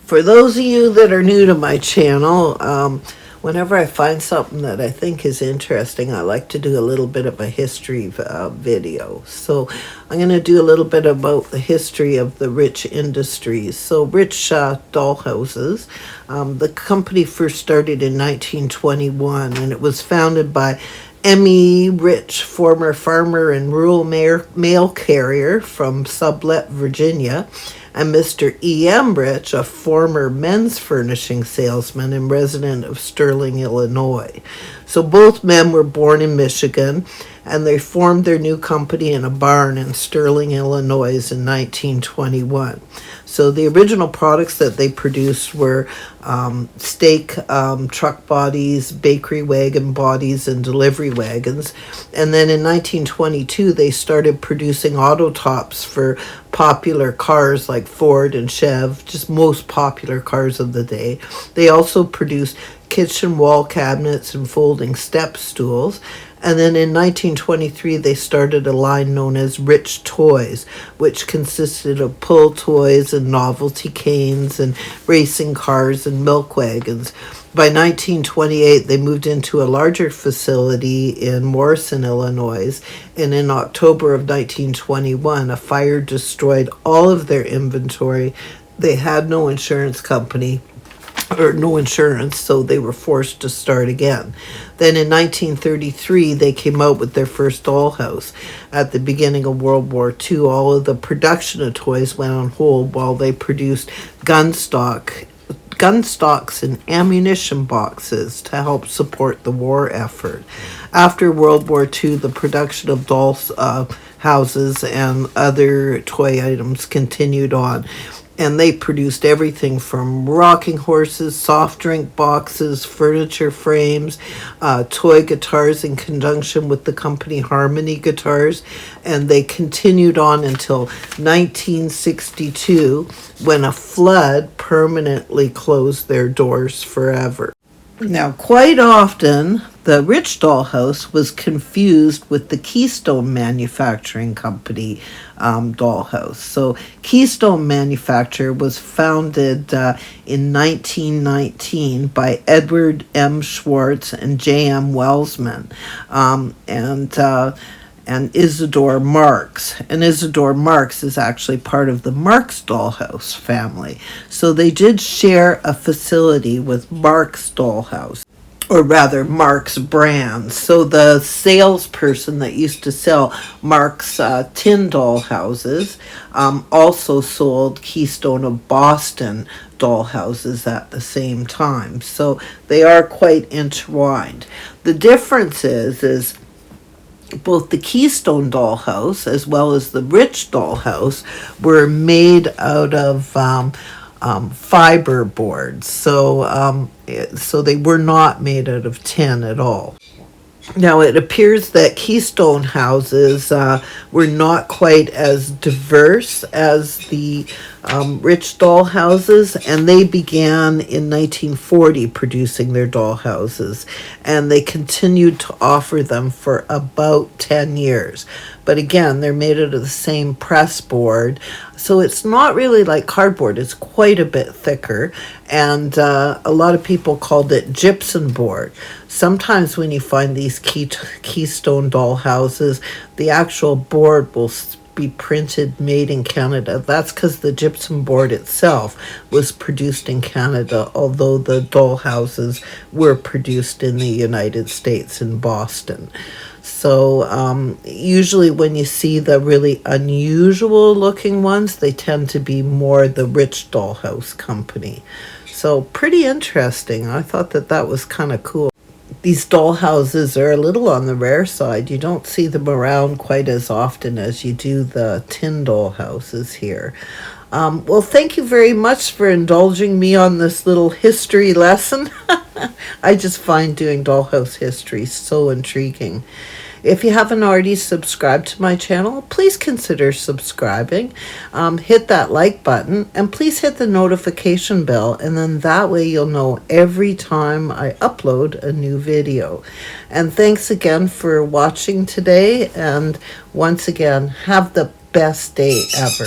For those of you that are new to my channel, whenever I find something that I think is interesting, I like to do a little bit of a history video. So I'm going to do a little bit about the history of the Rich Industries. So Rich Dollhouses, the company first started in 1921, and it was founded by M.E. Rich, former farmer and rural mail carrier from Sublet, Virginia, and Mr. E.M. Rich, a former men's furnishing salesman and resident of Sterling, Illinois. So both men were born in Michigan, and they formed their new company in a barn in Sterling, Illinois in 1921. So the original products that they produced were steak truck bodies, bakery wagon bodies, and delivery wagons. And then in 1922, they started producing auto tops for popular cars like Ford and Chev, just most popular cars of the day. They also produced kitchen wall cabinets and folding step stools. And then in 1923, they started a line known as Rich Toys, which consisted of pull toys and novelty canes and racing cars and milk wagons. By 1928, they moved into a larger facility in Morrison, Illinois, and in October of 1921, a fire destroyed all of their inventory. They had no insurance company, or no insurance, so they were forced to start again. Then in 1933, they came out with their first dollhouse. At the beginning of World War II, all of the production of toys went on hold while they produced gun stocks and ammunition boxes to help support the war effort. After World War II, the production of dolls houses and other toy items continued on. And they produced everything from rocking horses, soft drink boxes, furniture frames, toy guitars in conjunction with the company Harmony Guitars. And they continued on until 1962, when a flood permanently closed their doors forever. Now, quite often, the Rich Dollhouse was confused with the Keystone Manufacturing Company dollhouse. So Keystone Manufacture was founded in 1919 by Edward M. Schwartz and J.M. Welsman, and Isidore Marks. And Isidore Marks is actually part of the Marks Dollhouse family. So they did share a facility with Marks Dollhouse, or rather Marks Brands. So the salesperson that used to sell Marks tin dollhouses also sold Keystone of Boston dollhouses at the same time. So they are quite entwined. The difference is both the Keystone dollhouse as well as the Rich dollhouse were made out of fiber boards, so they were not made out of tin at all. Now, it appears that Keystone houses were not quite as diverse as the Rich doll houses, and they began in 1940 producing their doll houses, and they continued to offer them for about 10 years. But again, they're made out of the same press board, so it's not really like cardboard. It's quite a bit thicker, and a lot of people called it gypsum board. Sometimes when you find these Keystone doll houses, the actual board will be printed made in Canada. That's because the gypsum board itself was produced in Canada, although the doll houses were produced in the United States in Boston. So usually when you see the really unusual looking ones, they tend to be more the Rich Dollhouse company. So pretty interesting. I thought that was kind of cool. These doll houses are a little on the rare side. You don't see them around quite as often as you do the tin doll houses here. Well, thank you very much for indulging me on this little history lesson. I just find doing dollhouse history so intriguing. If you haven't already subscribed to my channel, please consider subscribing. Hit that like button, and please hit the notification bell, and then that way you'll know every time I upload a new video. And thanks again for watching today, and once again, have the best day ever.